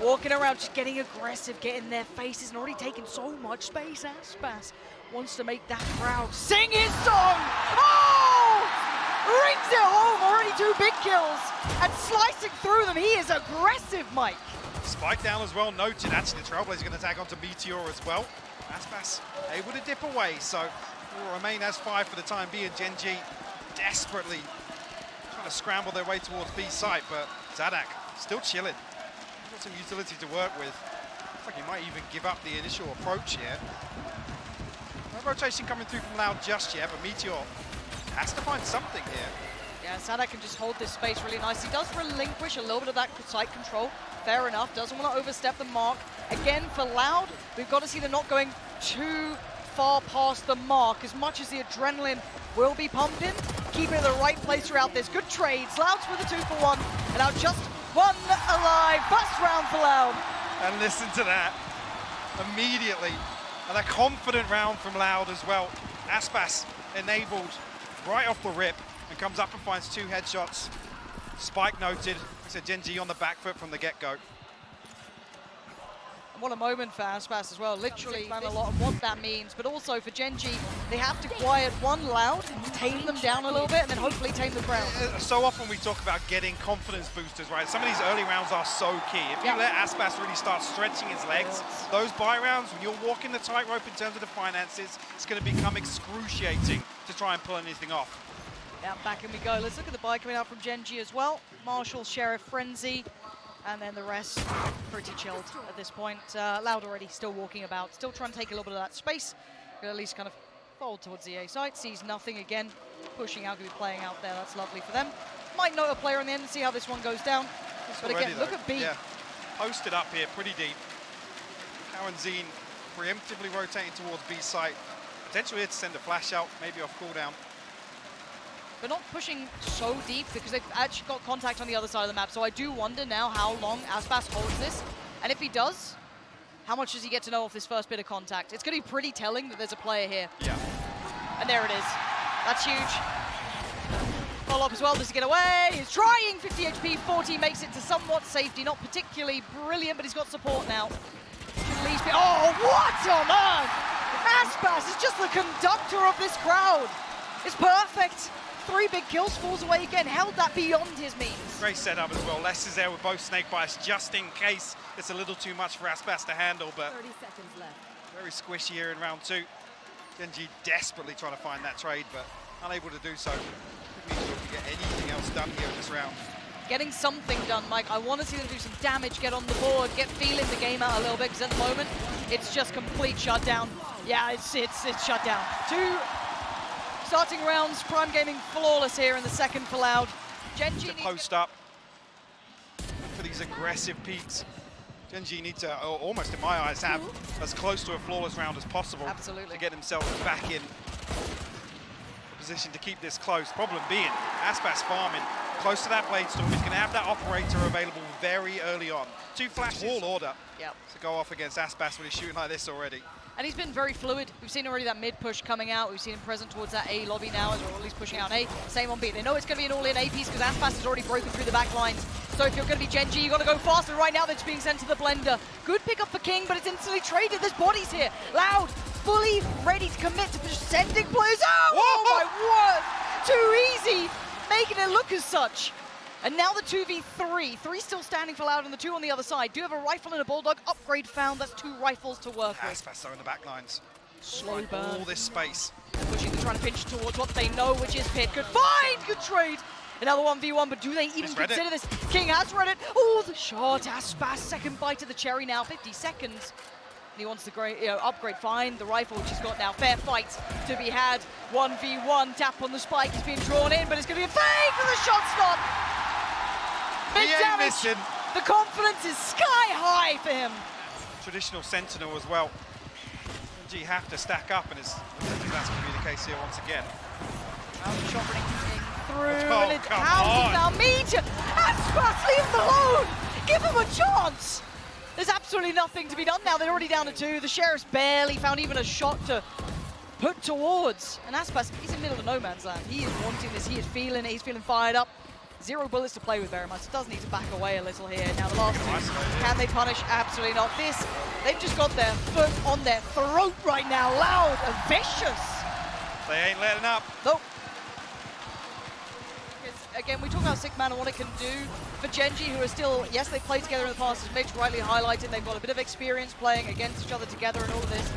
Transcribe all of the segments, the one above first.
walking around, just getting aggressive, getting their faces, and already taking so much space. Aspas wants to make that crowd sing his song. Oh! Rings it home, already 2 big kills, and slicing through them. He is aggressive, Mike. Spike down as well, noted. Actually, the Trailblazer going to tag onto Meteor as well. Aspas able to dip away, so will remain as 5 for the time being. Gen.G desperately trying to scramble their way towards B site, but Zadak still chilling. He's got some utility to work with. Looks like he might even give up the initial approach here. No rotation coming through from Loud just yet, but Meteor has to find something here. Yeah, Zadak can just hold this space really nice. He does relinquish a little bit of that site control. Fair enough, doesn't want to overstep the mark. Again, for Loud, we've got to see they're not going too far past the mark. As much as the adrenaline will be pumping, keep it in the right place throughout this. Good trades. Loud's with a 2-for-1, and now just 1 alive. First round for Loud. And listen to that. Immediately, and a confident round from Loud as well. Aspas enabled right off the rip and comes up and finds 2 headshots. Spike noted. I said Gen.G on the back foot from the get-go. What a moment for Aspas as well. Literally a lot of what that means, but also for Gen.G, they have to quiet one Loud, tame them down a little bit, and then hopefully tame the crowd. So often we talk about getting confidence boosters, right? Some of these early rounds are so key. If you let Aspas really start stretching his legs, those buy rounds, when you're walking the tightrope in terms of the finances, it's going to become excruciating to try and pull anything off. Yeah, back in we go. Let's look at the buy coming out from Gen.G as well. Marshall, Sheriff, Frenzy, and then the rest pretty chilled at this point. Loud already still walking about, still trying to take a little bit of that space, but at least kind of fold towards the A site. Sees nothing again, pushing out, going to be playing out there. That's lovely for them. Might note a player in the end and see how this one goes down. But again, look at B. Yeah. Posted up here pretty deep. Karen Zine preemptively rotating towards B site. Potentially here to send a flash out, maybe off cooldown. But not pushing so deep because they've actually got contact on the other side of the map. So I do wonder now how long Aspas holds this. And if he does, how much does he get to know off this first bit of contact? It's going to be pretty telling that there's a player here. Yeah. And there it is. That's huge. Follow up as well. Does he get away? He's trying. 50 HP, 40 makes it to somewhat safety. Not particularly brilliant, but he's got support now. Oh, what on earth! Aspas is just the conductor of this crowd. It's perfect. 3 big kills, falls away again, held that beyond his means. Great setup as well. Les is there with both snake bites just in case it's a little too much for Aspas to handle, but 30 seconds left. Very squishy here in round 2. Gen.G desperately trying to find that trade, but unable to do so. Could mean to get anything else done here in this round. Getting something done, Mike. I want to see them do some damage, get on the board, get feeling the game out a little bit, because at the moment, it's just complete shutdown. Yeah, it's shut down. 2 starting rounds, Prime Gaming flawless here in the second for Loud. Gen.G post up for these aggressive peaks. Gen.G need to, almost in my eyes, have as close to a flawless round as possible. Absolutely. To get themselves back in a position to keep this close. Problem being, Aspas farming close to that Blade Storm. He's going to have that operator available very early on. 2 flashes. Tall order to go off against Aspas when he's shooting like this already. And he's been very fluid. We've seen already that mid push coming out. We've seen him present towards that A lobby now, as well, at least pushing out an A. Same on B. They know it's going to be an all-in A piece because Aspas has already broken through the back lines. So if you're going to be Gen.G, you've got to go fast. And right now, that's being sent to the blender. Good pickup for King, but it's instantly traded. There's bodies here. Loud, fully ready to commit to just sending players out. Oh my word! Too easy, making it look as such. And now the 2v3. 3 still standing for Loud and the 2 on the other side. Do have a rifle and a Bulldog. Upgrade found. That's 2 rifles to work with. Aspas in the back lines. Slow burn. All this space. Pushing, they're trying to pinch towards what they know, which is pit. Good find, good trade. Another 1v1, but do they even consider this? King has read it. Oh, the shot. Aspas, second bite of the cherry now. 50 seconds. He wants the great, upgrade, find the rifle, which he's got now. Fair fight to be had. 1v1, tap on the spike. He's being drawn in, but it's going to be a fake for the shot stop. Big damage. The confidence is sky high for him. Traditional Sentinel as well. Gen.G have to stack up, and that's going to be the case here once again. Shot running through, and it's out now. Meteor! Aspas, leave him alone! Give him a chance! There's absolutely nothing to be done now. They're already down to 2. The Sheriff's barely found even a shot to put towards. And Aspas, he's in the middle of no man's land. He is wanting this. He is feeling it. He's feeling fired up. 0 bullets to play with very much. Does need to back away a little here. Now the last two, Isolated. can they punish? Absolutely not. This, they've just got their foot on their throat right now. Loud and vicious. They ain't letting up. Nope. Again, we talk about Sick Man and what it can do for Genji, who are still, yes, they've played together in the past, as Mitch rightly highlighted. They've got a bit of experience playing against each other together and all of this.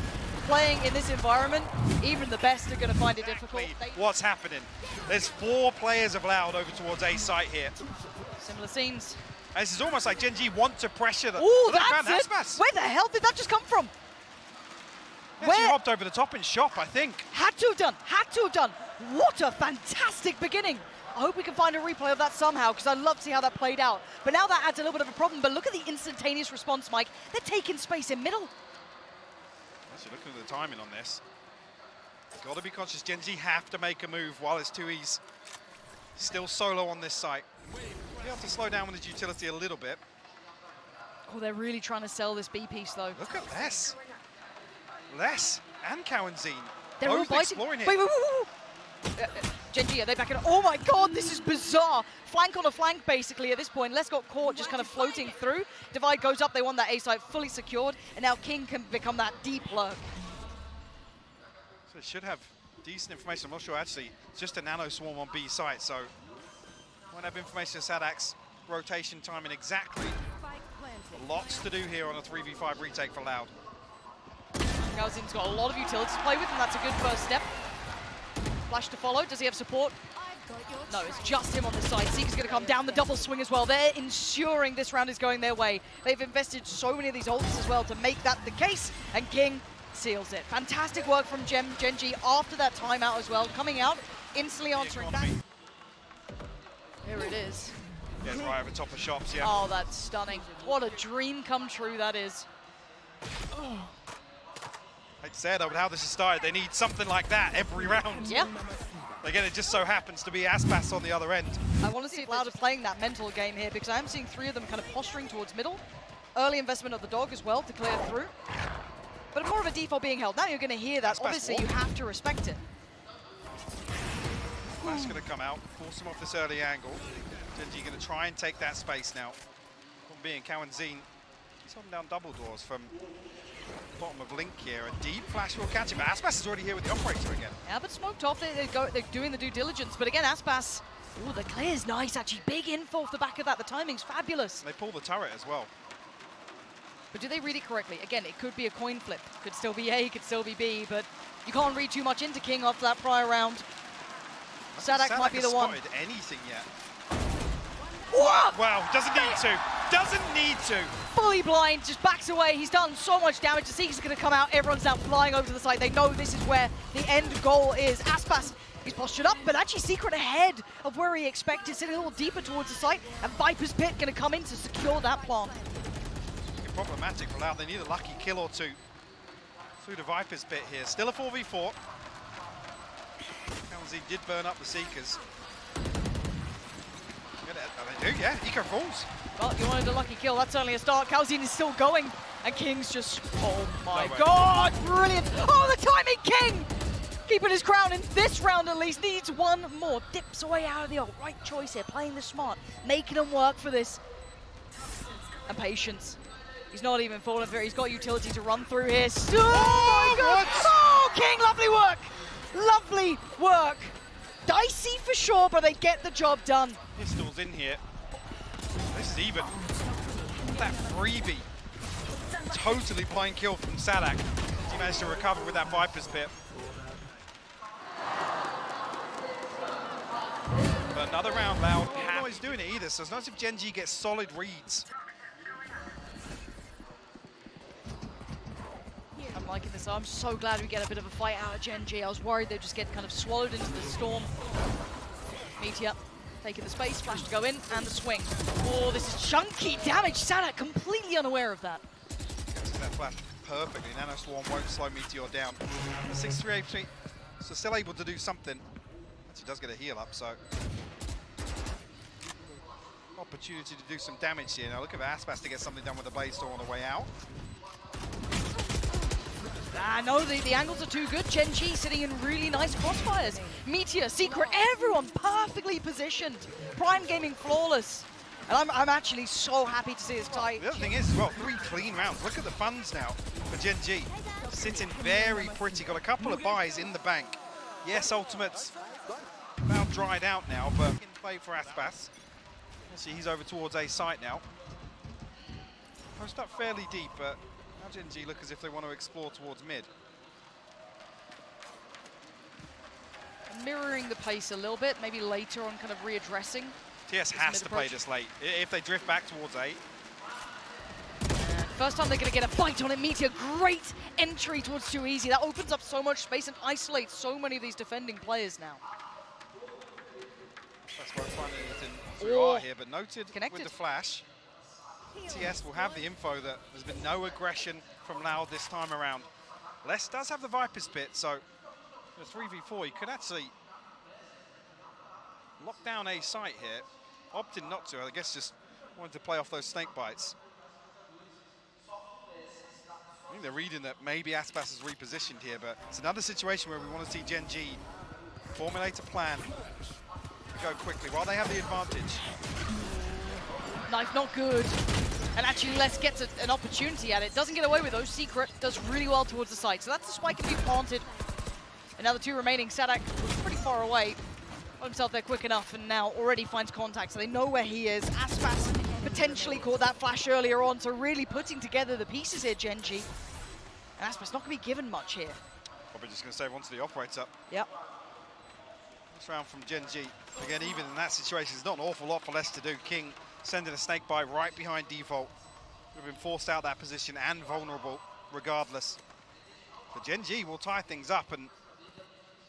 Playing in this environment, even the best are going to find it difficult. What's happening? There's 4 players of Loud over towards A site here. Similar scenes. And this is almost like Genji want to pressure them. Oh, Look, that's man, it. Aspas. Where the hell did that just come from? He actually hopped over the top in shop, I think. Had to have done. Had to have done. What a fantastic beginning. I hope we can find a replay of that somehow, because I'd love to see how that played out. But now that adds a little bit of a problem. But look at the instantaneous response, Mike. They're taking space in middle. Actually, looking at the timing on this. Got to be conscious. Genji have to make a move while it's 2Es. Still solo on this site. You have to slow down with his utility a little bit. Oh, they're really trying to sell this B piece, though. Look at Les. Les and Cowanzine. They're all both biting. exploring it. Wait. Genji, are they back in? Oh my god, this is bizarre. Flank on a flank, basically, at this point. Les got caught just kind of floating through. Divide goes up, they want that A site fully secured, and now King can become that deep lurk. So it should have decent information. I'm not sure, actually. It's just a nano swarm on B site, so won't have information of Sadak's rotation timing exactly. Lots to do here on a 3v5 retake for Loud. Galzin's got a lot of utility to play with, and that's a good first step. Flash to follow. Does he have support? No, it's just him on the side. Seeker's going to come down the double swing as well. They're ensuring this round is going their way. They've invested so many of these ults as well to make that the case, and King seals it. Fantastic work from Genji after that timeout as well. Coming out, instantly answering that. Here it is. Yeah, it's right over top of shops, yeah. Oh, that's stunning. What a dream come true that is. Oh. Like I said, with how this has started, they need something like that every round. Yeah. Again, it just so happens to be Aspas on the other end. I want to see if Loud are playing that mental game here, because I am seeing 3 of them kind of posturing towards middle. Early investment of the dog as well to clear through. But more of a default being held. Now you're going to hear that. Aspas Obviously, you have to respect it. Flash going to come out, force him off this early angle. Genji going to try and take that space now. From being Cowanzine, he's holding down double doors from bottom of Link here. A deep flash will catch him. But Aspas is already here with the operator again. Yeah, but smoked off. They're doing the due diligence. But again, Aspas, oh, the clear's nice, actually. Big info off the back of that. The timing's fabulous. And they pull the turret as well. But do they read it correctly? Again, it could be a coin flip. Could still be A, could still be B, but you can't read too much into King after that prior round. Sadak might be the one. Spotted anything yet. What? Wow, doesn't need to. Doesn't need to. Fully blind, just backs away. He's done so much damage. The Seeker's going to come out. Everyone's now flying over to the side. They know this is where the end goal is. Aspas, he's postured up, but actually Secret ahead of where he expected, sitting a little deeper towards the site. And Viper's Pit going to come in to secure that plant. It's problematic for Loud. They need a lucky kill or two through the Viper's Pit here. Still a 4v4. Cowanzine did burn up the Seekers. They do, yeah. Eco falls. Well, you wanted a lucky kill. That's only a start. Calzine is still going. And King's just, oh my No way. God, brilliant. Oh, the timing, King! Keeping his crown in this round at least. Needs one more. Dips away out of the ult. Right choice here. Playing this smart. Making him work for this. And patience. He's not even falling through. He's got utility to run through here. Oh, my God. Oh, King, lovely work. Lovely work. Dicey for sure, but they get the job done. Pistol's in here. This is even. That freebie. Totally blind kill from Sadak. He managed to recover with that Viper's Pit. But another round, Loud. How he's doing it either, so it's not as if Genji gets solid reads. I'm liking this. I'm so glad we get a bit of a fight out of Genji. I was worried they'd just get kind of swallowed into the storm. Meteor taking the space, flash to go in, and the swing. Oh, this is chunky damage. Sadak completely unaware of that. Gets that flash perfectly. Nano Swarm won't slow Meteor down. 6-3 HP, so still able to do something. Actually does get a heal up, so opportunity to do some damage here. Now look at Aspas to get something done with the Blade Storm on the way out. No, the angles are too good. Gen.G sitting in really nice crossfires. Meteor, Secret, everyone perfectly positioned. Prime Gaming flawless. And I'm actually so happy to see this tight. The other thing is, well, 3 clean rounds. Look at the funds now for Gen.G. Sitting very pretty. Got a couple of buys in the bank. Yes, Ultimate's about dried out now, but in play for Aspas. See, he's over towards A site now. Post up fairly deep, but now Gen.G look as if they want to explore towards mid. Mirroring the pace a little bit, maybe later on kind of readdressing. TS has to play this late. If they drift back towards A. First time they're going to get a bite on it. Meteor, great entry towards Too Easy. That opens up so much space and isolates so many of these defending players now. That's why I'm finding anything through R here, but noted connected with the flash. TS will have the info that there's been no aggression from Loud this time around. Les does have the Viper's Pit, so the 3v4, he could actually lock down A site here. Opted not to, I guess just wanted to play off those snake bites. I think they're reading that maybe Aspas is repositioned here, but it's another situation where we want to see Gen.G formulate a plan, go quickly while they have the advantage. Knife not good. And actually Les gets an opportunity at it. Doesn't get away with those. Secret does really well towards the site. So that's the spike can be planted. And now the 2 remaining. Sadak was pretty far away. Got himself there quick enough and now already finds contact. So they know where he is. Aspas potentially caught that flash earlier on. So really putting together the pieces here, Gen.G. And Aspas not going to be given much here. Probably just going to save onto the operator. Yep. This round from Gen.G. Again, even in that situation, there's not an awful lot for less to do. King sending a snake bite right behind default. Would have been forced out that position and vulnerable regardless. But Gen.G will tie things up, and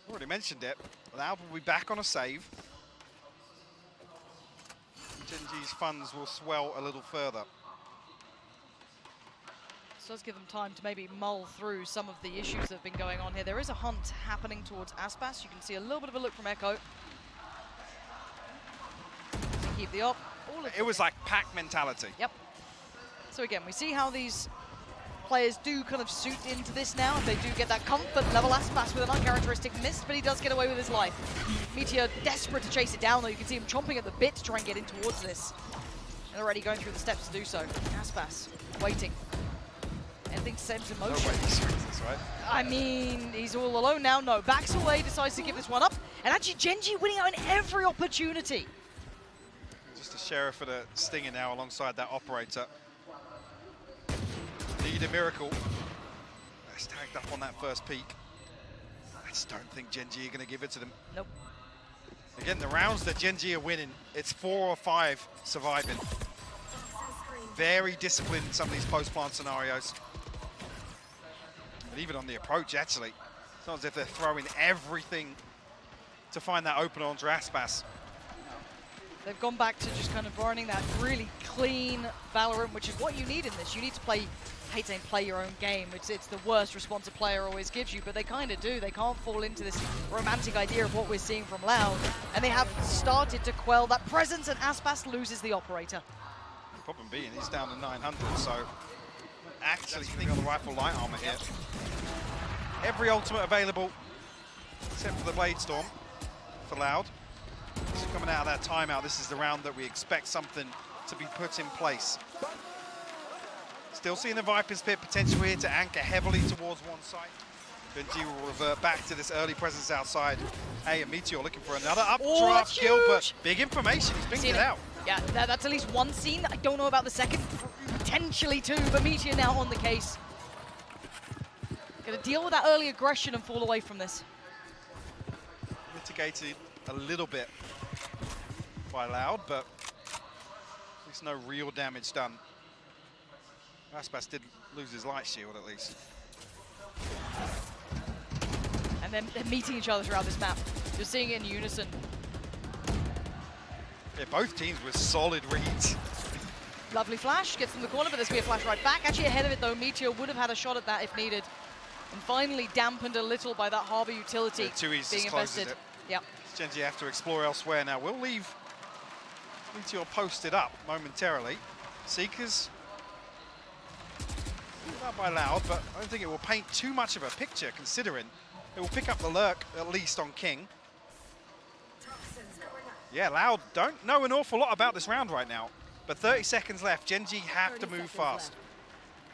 already mentioned it. Loud will be back on a save. Gen.G's funds will swell a little further. This does give them time to maybe mull through some of the issues that have been going on here. There is a hunt happening towards Aspas. You can see a little bit of a look from Echo. Keep the op. It was like pack mentality. Yep. So again, we see how these players do kind of suit into this now. They do get that comfort level. Aspas with an uncharacteristic miss, but he does get away with his life. Meteor desperate to chase it down, though. You can see him chomping at the bit to try and get in towards this. And already going through the steps to do so. Aspas waiting. Anything sent in motion. No way he's doing this, right? I mean, he's all alone now. No, backs away, decides to give this one up. And actually, Gen.G winning out in every opportunity. Just a sheriff for the stinger now alongside that operator. Need a miracle. That's tagged up on that first peak. I just don't think Gen.G are going to give it to them. Nope. Again, the rounds that Gen.G are winning, it's 4 or 5 surviving. Very disciplined in some of these post-plant scenarios. And even on the approach, actually, it's not as if they're throwing everything to find that open onto Aspas. They've gone back to just kind of running that really clean Valorant, which is what you need in this. You need to play, I hate saying play your own game. It's the worst response a player always gives you, but they kind of do. They can't fall into this romantic idea of what we're seeing from Loud. And they have started to quell that presence, and Aspas loses the operator. The problem being he's down to 900, so actually thinking on the rifle light armor here. Every ultimate available, except for the Blade Storm for Loud. So coming out of that timeout, this is the round that we expect something to be put in place. Still seeing the Viper's Pit potential here to anchor heavily towards one side. Gen.G will revert back to this early presence outside. Hey, and Meteor looking for another updraft kill, but big information, he's pinged it out. Yeah, that's at least one scene. I don't know about the second, potentially two, but Meteor now on the case. Gonna deal with that early aggression and fall away from this. Mitigated a little bit by Loud, but at least no real damage done. Aspas did lose his light shield at least. And then they're meeting each other throughout this map. You're seeing it in unison. Yeah, both teams with solid reads. Lovely flash, gets in the corner, but there's going to be a flash right back. Actually ahead of it though, Meteor would have had a shot at that if needed. And finally dampened a little by that Harbor utility being invested. Yep. Gen.G have to explore elsewhere now. We'll leave Meteor posted up momentarily. Seekers out by Loud, but I don't think it will paint too much of a picture, considering it will pick up the lurk, at least on King. Yeah, Loud don't know an awful lot about this round right now, but 30 seconds left. Gen G have to move fast.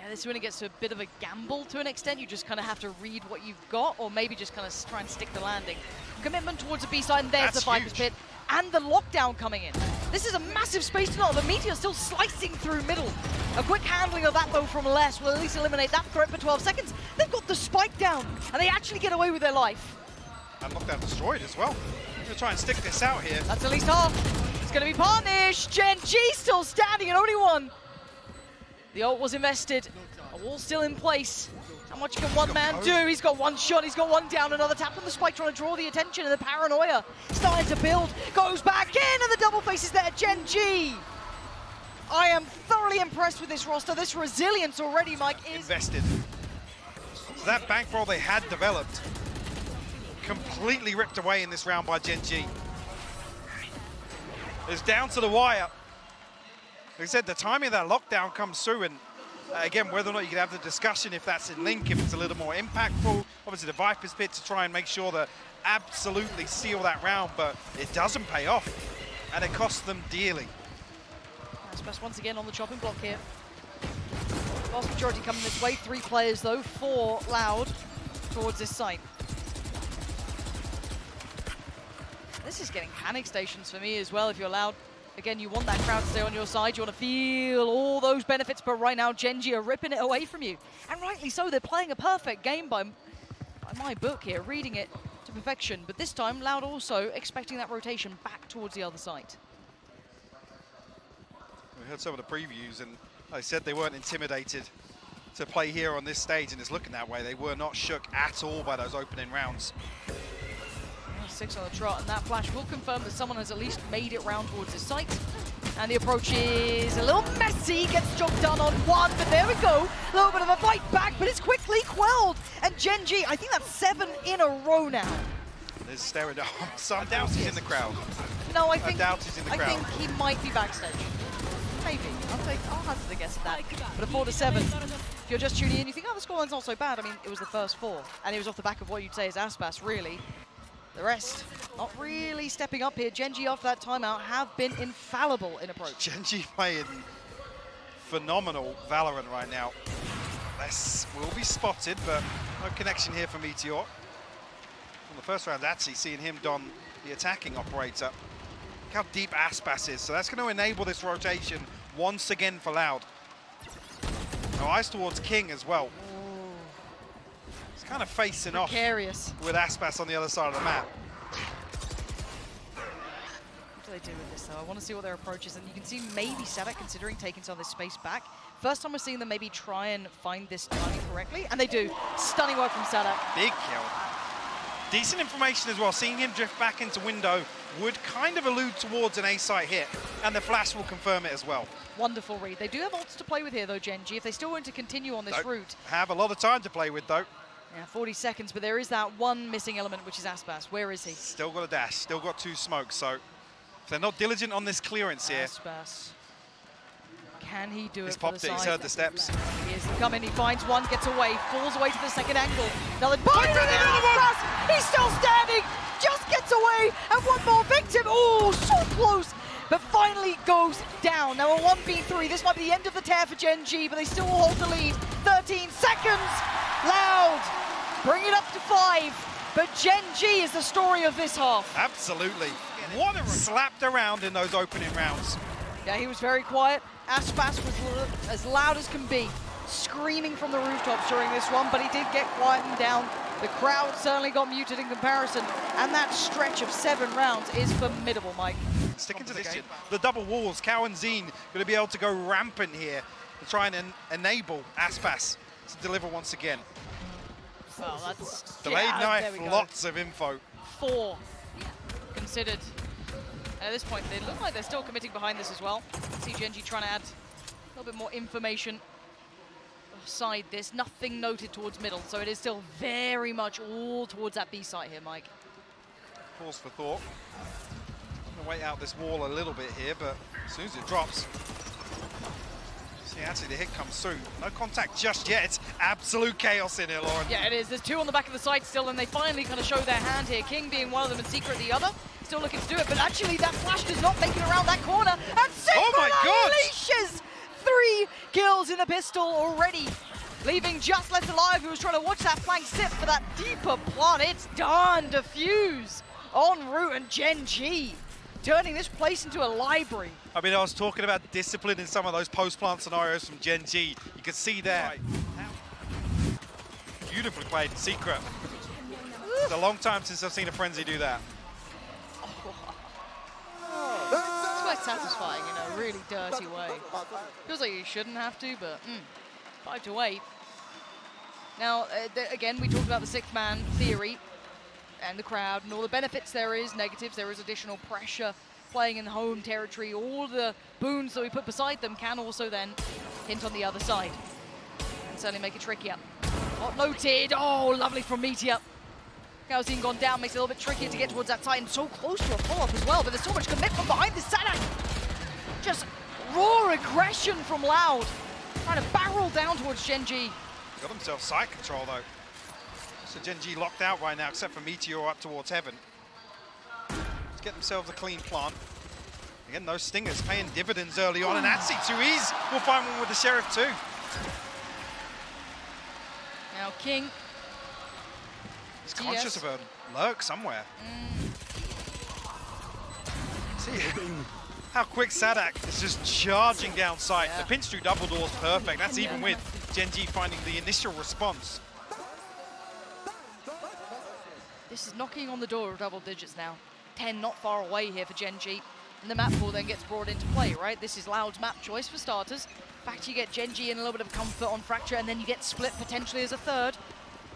Yeah, this is when it gets to a bit of a gamble to an extent. You just kind of have to read what you've got, or maybe just kind of try and stick the landing. Commitment towards the B side, and there's the Viper's Pit, and the lockdown coming in. This is a massive space to know. The Meteor still slicing through middle. A quick handling of that, though, from Les will at least eliminate that threat for 12 seconds. They've got the spike down, and they actually get away with their life. And lockdown destroyed as well. I'm going to try and stick this out here. That's at least half. It's going to be punished. Gen G still standing and only one. The ult was invested. A wall still in place. How much can one man do? He's got one shot. He's got one down. Another tap on the spike, trying to draw the attention, and the paranoia starting to build. Goes back in, and the double face is there. Gen G. I am thoroughly impressed with this roster. This resilience already, Mike, is invested. So that bankroll they had developed, completely ripped away in this round by Gen G. It's down to the wire. Like I said, the timing of that lockdown comes through, and again, whether or not you can have the discussion if that's in Link, if it's a little more impactful. Obviously, the Viper's Pit to try and make sure that absolutely seal that round, but it doesn't pay off, and it costs them dearly. Aspas once again on the chopping block here. Vast majority coming this way. 3 players, though, 4 Loud towards this site. This is getting panic stations for me as well if you're Loud. Again, you want that crowd to stay on your side. You want to feel all those benefits, but right now, Gen G are ripping it away from you. And rightly so, they're playing a perfect game by my book here, reading it to perfection. But this time, Loud also expecting that rotation back towards the other side. We heard some of the previews, and like I said, they weren't intimidated to play here on this stage, and it's looking that way. They were not shook at all by those opening rounds. 6 on the trot, and that flash will confirm that someone has at least made it round towards his site. And the approach is a little messy, gets the job done on one, but there we go. A little bit of a fight back, but it's quickly quelled. And Gen G, I think that's 7 in a row now. There's staring down. Some doubt he's in the crowd. No, I think I think he might be backstage. Maybe. I'll hazard the guess at that. But a 4-7. If you're just tuning in, you think, oh, the scoreline's not so bad. I mean, it was the first 4, and it was off the back of what you'd say is Aspas, really. The rest, not really stepping up here. Gen G, after that timeout, have been infallible in approach. Gen G playing phenomenal Valorant right now. This will be spotted, but no connection here for Meteor. On the first round, actually seeing him don the attacking operator. Look how deep Aspas is, so that's going to enable this rotation once again for Loud. Now eyes towards King as well. Kind of facing off with Aspas on the other side of the map. What do they do with this, though? I want to see what their approach is, and you can see maybe Sadak considering taking some of this space back. First time we're seeing them maybe try and find this timing correctly, and they do. Stunning work from Sadak. Big kill. Decent information as well. Seeing him drift back into window would kind of allude towards an A-site hit, and the flash will confirm it as well. Wonderful read. They do have ults to play with here, though, Gen G, if they still want to continue on this route. Have a lot of time to play with, though. Yeah, 40 seconds, but there is that one missing element, which is Aspas. Where is he? Still got a dash, still got 2 smokes, so if they're not diligent on this clearance here. Aspas. Can he do it? He's popped it, he's heard the steps. He is coming, he finds one, gets away, falls away to the second angle. Another Aspas! He's still standing, just gets away, and one more victim. Oh, so close, but finally goes down. Now a 1v3, this might be the end of the tear for Gen G, but they still hold the lead. 13 seconds. Loud, bring it up to 5, but Gen G is the story of this half. Absolutely. What a slapped around in those opening rounds. Yeah, he was very quiet. Aspas was as loud as can be, screaming from the rooftops during this one, but he did get quietened down. The crowd certainly got muted in comparison, and that stretch of 7 rounds is formidable, Mike. Sticking to the game. The double walls, Cow and Zine going to be able to go rampant here to try and enable Aspas to deliver once again. Well, that's... Delayed knife, lots of info. 4 considered. And at this point, they look like they're still committing behind this as well. See Gen G trying to add a little bit more information side this. Nothing noted towards middle, so it is still very much all towards that B site here, Mike. Pause for thought. I'm going to wait out this wall a little bit here, but as soon as it drops, See, actually, the hit comes soon. No contact just yet. It's absolute chaos in here, Lauren. Yeah, it is. There's two on the back of the side still, and they finally kind of show their hand here. King being one of them and Secret the other. Still looking to do it, but actually that flash does not make it around that corner. And Secret Oh my God! unleashes 3 kills in the pistol already, leaving just less alive, who was trying to watch that flank sit for that deeper plant. It's done. Diffuse en route, and Gen G turning this place into a library. I mean, I was talking about discipline in some of those post-plant scenarios from Gen G. You can see there. Beautifully played, Secret. It's a long time since I've seen a Frenzy do that. It's quite satisfying in a really dirty way. Feels like you shouldn't have to, but 5 to 8. Now, again, we talked about the 6-man theory and the crowd and all the benefits there is, negatives, there is additional pressure playing in home territory. All the boons that we put beside them can also then hint on the other side and certainly make it trickier. Not noted. Oh, lovely from Meteor. Gaozine gone down, makes it a little bit trickier to get towards that side, and so close to a follow-up as well, but there's so much commitment behind this Sadak. Just raw aggression from Loud, trying to barrel down towards Gen G. Got himself side control though. So Gen G locked out right now, except for Meteor up towards Heaven. Let's get themselves a clean plant. Again, those stingers paying dividends early on, and Atsi 2Es will find one with the Sheriff too. Now King. He's conscious of a lurk somewhere. See how quick Sadak is just charging down sight. Yeah. The pinch through double doors perfect. That's even with Gen G finding the initial response. This is knocking on the door of double digits now. 10 not far away here for Gen G. And the map pool then gets brought into play, right? This is Loud's map choice for starters. In fact, you get Gen G in a little bit of comfort on Fracture, and then you get Split potentially as a third.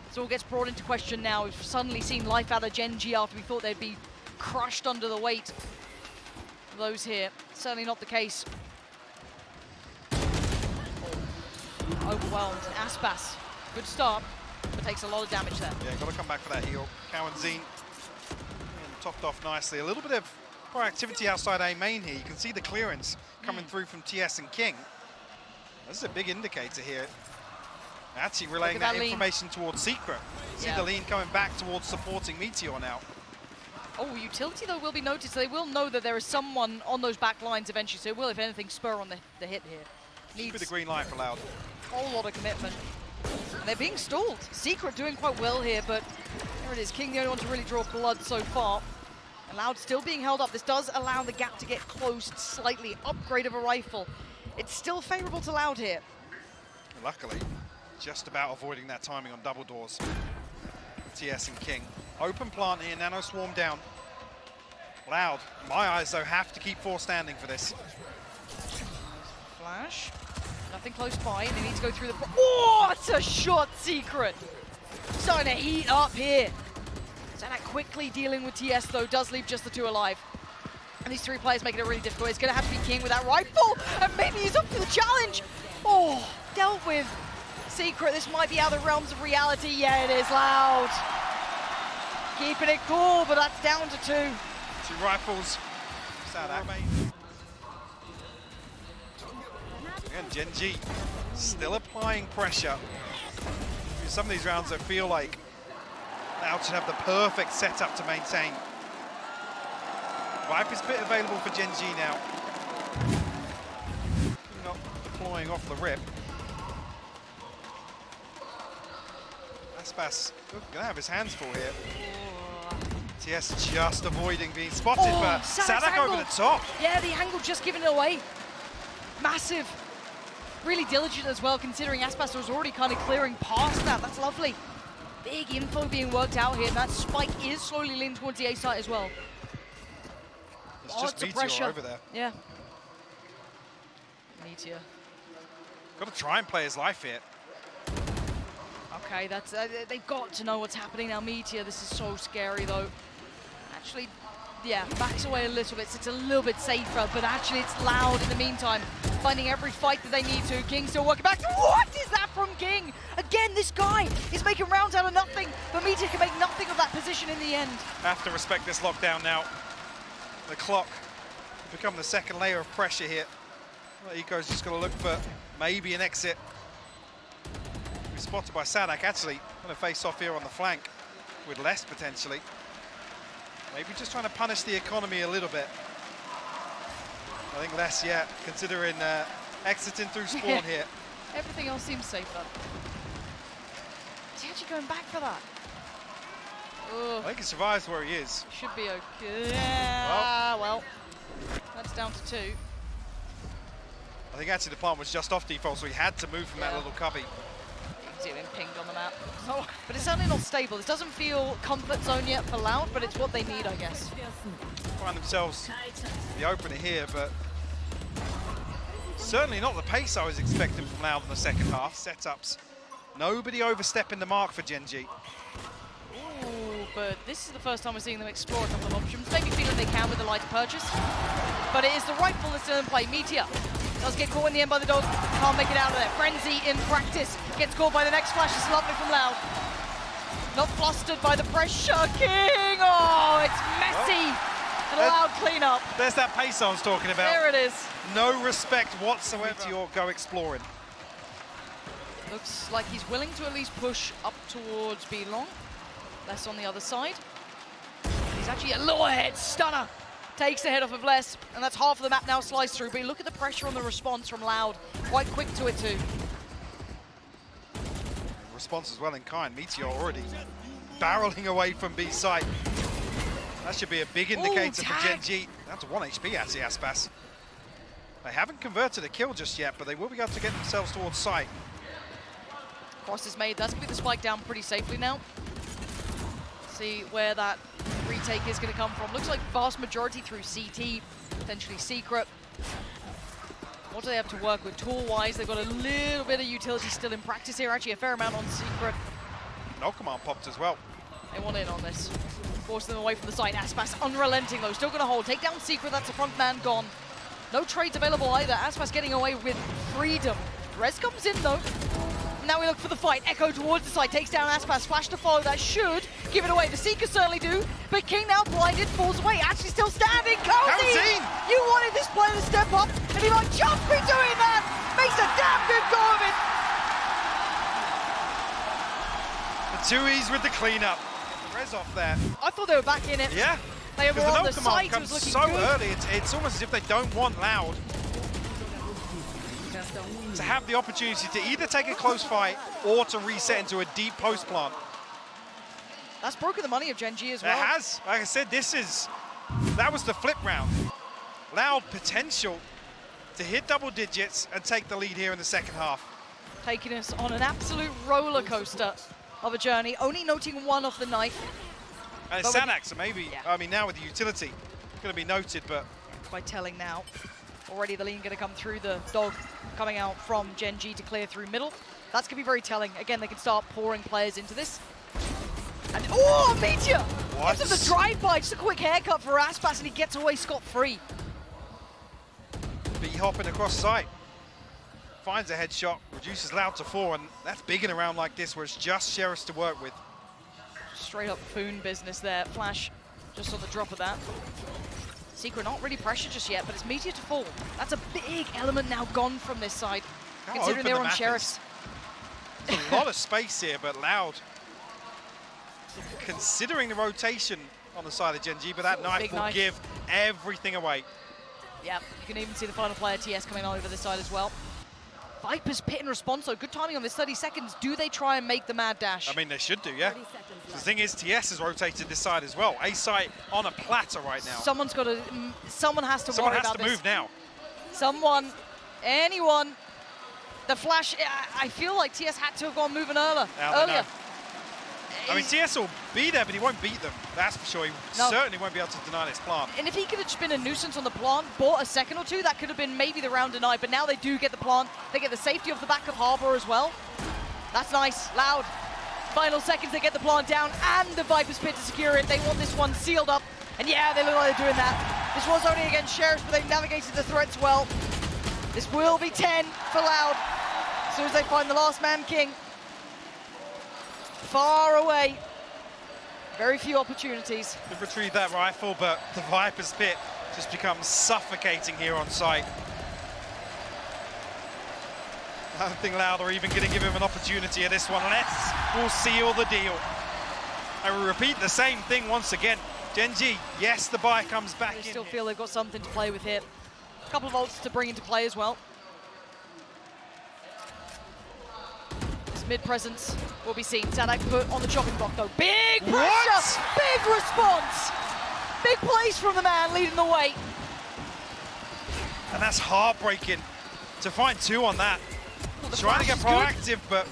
This all gets brought into question now. We've suddenly seen life out of Gen G after we thought they'd be crushed under the weight of those here. Certainly not the case. Overwhelmed. Aspas, good start, but takes a lot of damage there. Yeah, got to come back for that heal. Gaozine topped off nicely. A little bit of proactivity outside A main here. You can see the clearance coming through from TS and King. This is a big indicator here. Actually relaying that information towards Secret. See the lean coming back towards supporting Meteor now. Oh, utility though will be noticed. They will know that there is someone on those back lines eventually, so it will, if anything, spur on the hit here. Needs the green light for Loud. A whole lot of commitment. And they're being stalled. Secret doing quite well here, but there it is. King the only one to really draw blood so far. And Loud still being held up. This does allow the gap to get closed slightly. Upgrade of a rifle. It's still favorable to Loud here. Luckily, just about avoiding that timing on double doors. TS and King. Open plant here, Nano Swarm down. Loud, my eyes though, have to keep 4 standing for this. Flash. Nothing close by, and they need to go through the... Oh, it's a shot, Secret! Starting to heat up here. Zanak quickly dealing with TS though, does leave just the 2 alive. And these 3 players making it really difficult. It's gonna have to be King with that rifle, and maybe he's up to the challenge. Oh, dealt with. Secret, this might be out of the realms of reality. Yeah, it is. Loud. Keeping it cool, but that's down to 2. 2 rifles. Sadak. Again, Gen G still applying pressure. Some of these rounds I feel like Loud should have the perfect setup to maintain. Viper's Pit available for Gen G now. Not deploying off the rip. Aspas gonna have his hands full here. TS just avoiding being spotted, but Sadak over the top. Yeah, the angle just giving it away. Massive. Really diligent as well, considering Aspas was already kind of clearing past that. That's lovely. Big info being worked out here, and that spike is slowly leaning towards the A site as well. It's just Meteor over there. Yeah. Meteor. Got to try and play his life here. Okay, that's they've got to know what's happening now. Meteor, this is so scary though. Actually, yeah, backs away a little bit, so it's a little bit safer, but actually it's Loud in the meantime, finding every fight that they need to. King still working back. What is that from King? Again, this guy is making rounds out of nothing, but Meteor can make nothing of that position in the end. Have to respect this lockdown now. The clock become the second layer of pressure here. Well, Eco's just got to look for maybe an exit. We're spotted by Sadak, actually. Going to face off here on the flank with less potentially. Maybe just trying to punish the economy a little bit. I think less, yeah, considering exiting through spawn here. Everything else seems safer. Is he actually going back for that? I think he survives where he is. Should be okay. Yeah, well, that's down to 2. I think actually the plant was just off default, so he had to move from that little cubby. You can see him pinged on the map. Oh, but it's certainly not stable. This doesn't feel comfort zone yet for Loud, but it's what they need, I guess. Find themselves the opener here, but certainly not the pace I was expecting from Loud in the second half. Setups. Nobody overstepping the mark for Gen.G. Ooh, but this is the first time we're seeing them explore a couple of options. Maybe feeling they can with the lighter purchase. But it is the rifle that's still in play. Meteor does get caught in the end by the dog. Can't make it out of there. Frenzy in practice. Gets caught by the next flash. It's lovely from Loud. Not flustered by the pressure. King! Oh, it's messy. And a Loud cleanup. There's that pace I was talking about. There it is. No respect whatsoever. Meteor go exploring. Looks like he's willing to at least push up towards B long. Less on the other side. He's actually a little ahead. Stunner takes the head off of Less, and that's half of the map now sliced through. But look at the pressure on the response from Loud. Quite quick to it too. Response as well in kind. Meteor already barreling away from B site. That should be a big indicator for Gen.G. That's 1 HP actually, Aspas. They haven't converted a kill just yet, but they will be able to get themselves towards site. Cross is made. That's going to be the spike down pretty safely now. See where that retake is going to come from. Looks like vast majority through CT, potentially Secret. What do they have to work with tool-wise? They've got a little bit of utility still in practice here. Actually, a fair amount on Secret. No command popped as well. They want in on this. Force them away from the side. Aspas unrelenting though. Still going to hold. Take down Secret. That's a front man gone. No trades available either. Aspas getting away with freedom. Res comes in though. Now we look for the fight. Echo towards the side, takes down Aspas. Flash to follow, that should give it away. The Seekers certainly do, but King now blinded, falls away. Actually still standing. Cozy! You wanted this player to step up, and he might just be doing that! Makes a damn good go of it! The 2Es with the cleanup. Res off there. I thought they were back in it. Yeah. They were on the site, it was looking so good. early, it's almost as if they don't want Loud to have the opportunity to either take a close fight or to reset into a deep post plant. That's broken the money of Gen.G as well. It has. Like I said, that was the flip round. Loud potential to hit double digits and take the lead here in the second half. Taking us on an absolute roller coaster of a journey, only noting 1 off the knife. And it's Sanak, so maybe, I mean, now with the utility, going to be noted, but... Quite telling now. Already the lean going to come through, the dog coming out from Gen.G to clear through middle. That's going to be very telling. Again, they can start pouring players into this. And, oh, Meteor! What? Gives him the drive-by, just a quick haircut for Aspas, and he gets away scot-free. B hopping across site. Finds a headshot, reduces Loud to 4, and that's big in a round like this where it's just Sheriffs to work with. Straight up Foon business there. Flash just on the drop of that. Secret not really pressured just yet, but it's Meteor to fall. That's a big element now gone from this side, considering they're on Sheriffs. There's a lot of space here, but Loud, considering the rotation on the side of Gen.G, but that knife will give everything away. Yeah, you can even see the final player, TS, coming over this side as well. Viper's pit in response, though. Good timing on this 30 seconds. Do they try and make the mad dash? I mean, they should do, yeah. The thing is, TS has rotated this side as well. A site on a platter right now. Someone has to worry about this. Someone has to move now. Someone, anyone. The flash, I feel like TS had to have gone moving earlier. I mean, TS will be there, but he won't beat them. That's for sure. He certainly won't be able to deny this plant. And if he could have just been a nuisance on the plant, bought a second or two, that could have been maybe the round denied. But now they do get the plant. They get the safety of the back of Harbor as well. That's nice. Loud. Final seconds, they get the plant down and the Viper's pit to secure it. They want this one sealed up. And yeah, they look like they're doing that. This was only against Sheriffs, but they've navigated the threats well. This will be 10 for Loud. As soon as they find the last man King. Far away. Very few opportunities. They've retrieved that rifle, but the Viper's pit just becomes suffocating here on site. I don't think Loud are even going to give him an opportunity at this one. Let's will seal the deal. And we repeat the same thing once again. Gen.G, yes, the buy comes back in. They still feel they've got something to play with here. A couple of ults to bring into play as well. This mid presence will be seen. Sadak put on the chopping block though. Big pressure! What? Big response! Big plays from the man leading the way. And that's heartbreaking to find 2 on that. Well, the Trying to get flash proactive, but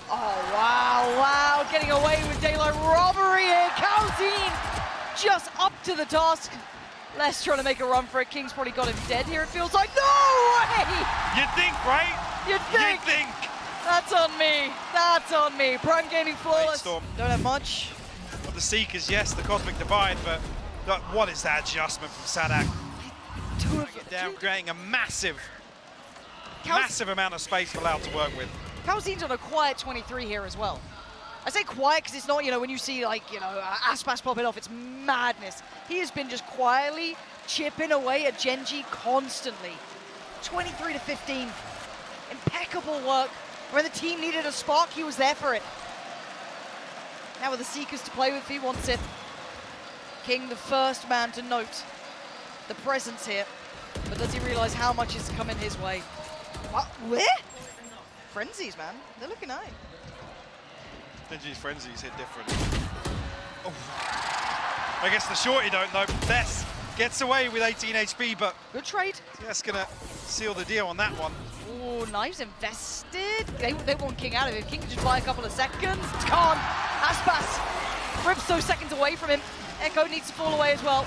Oh, wow. Getting away with daylight robbery here. Calzine just up to the task. Les trying to make a run for it. King's probably got him dead here, it feels like. No way! you'd think, right? You'd think. You'd think. That's on me. That's on me. Prime Gaming flawless. Storm. Don't have much. Well, the Seekers, yes, the Cosmic Divide, but what is that adjustment from Sadak? Down, creating a massive amount of space for Loud to work with. Calzine's on a quiet 23 here as well. I say quiet because it's not, when you see Aspas popping off, it's madness. He has been just quietly chipping away at Gen.G constantly. 23 to 15. Impeccable work. When the team needed a spark, he was there for it. Now with the Seekers to play with if he wants it. King, the first man to note the presence here. But does he realize how much is coming his way? What? Where? Frenzies, man. They're looking nice. Gen.G's Frenzies hit different. Oh. I guess the shorty don't know. Tess gets away with 18 HP, but good trade. that's gonna seal the deal on that one. Oh, Knives invested. They want King out of it. King can just buy a couple of seconds. Can't. Aspas rips those seconds away from him. Echo needs to fall away as well.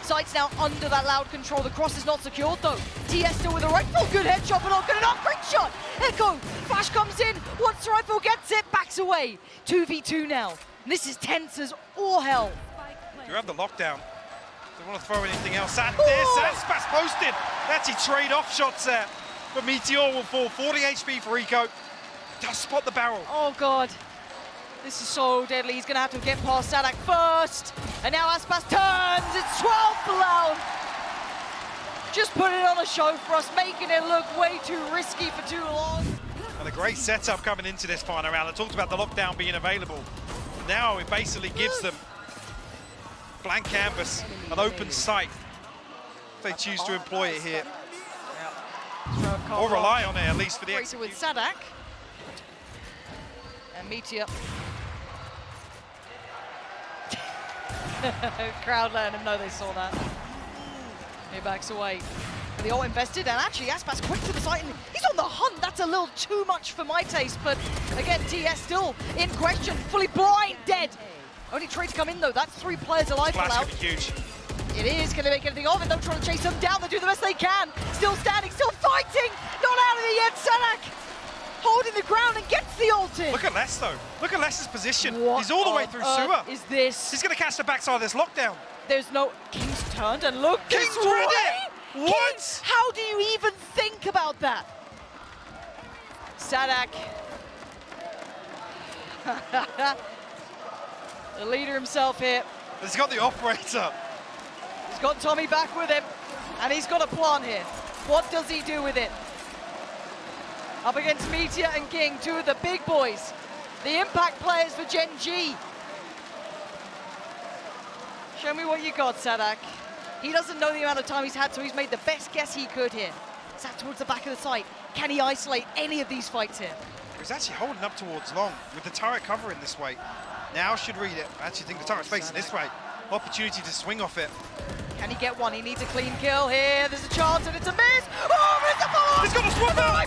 Sight's now under that Loud control. The cross is not secured though. TS still with a rifle. Good headshot, but not good enough. Great shot. Echo. Flash comes in. Once the rifle gets it, backs away. 2v2 now. And this is tense as all hell. You have the lockdown. Don't want to throw anything else at this. Aspas posted. That's he trade off shots there. But Meteor will fall. 40 HP for Eco. Does spot the barrel. Oh god. This is so deadly. He's going to have to get past Sadak first. And now Aspas turns. It's 12 for Loud. Just putting it on a show for us, making it look way too risky for too long. And a great setup coming into this final round. I talked about the lockdown being available. Now it basically gives them blank canvas, an open sight. If they choose to employ it here. Or rely on it, at least for the execution. With Sadak. And Meteor. Crowd letting him know they saw that. He backs away. The ult invested, and actually Aspas quick to the side, and he's on the hunt. That's a little too much for my taste, but again, TS still in question, fully blind, dead. Only trade to come in though. That's 3 players alive for Loud. Gonna be huge. It is going to make anything of it. They're trying to chase them down. They do the best they can. Still standing, still fighting. Not out of it yet. Sadak holding the ground and gets the ult in. Look at Les though. Look at Les's position. What He's all the way through sewer. Is this? He's going to catch the backside of this lockdown. There's no... King's turned and look. King's read it. What? King, how do you even think about that? Sadak. The leader himself here. He's got the operator. He's got Tommy back with him, and he's got a plan here. What does he do with it? Up against Meteor and King, 2 of the big boys. The impact players for Gen.G. Show me what you got, Sadak. He doesn't know the amount of time he's had, so he's made the best guess he could here. Sat towards the back of the site. Can he isolate any of these fights here? He's actually holding up towards long with the turret covering this way. Now should read it. I actually think the turret's facing this way. Opportunity to swing off it. Can he get one? He needs a clean kill here. There's a chance and it's a miss. Oh, it's a ball! He's got a swap out!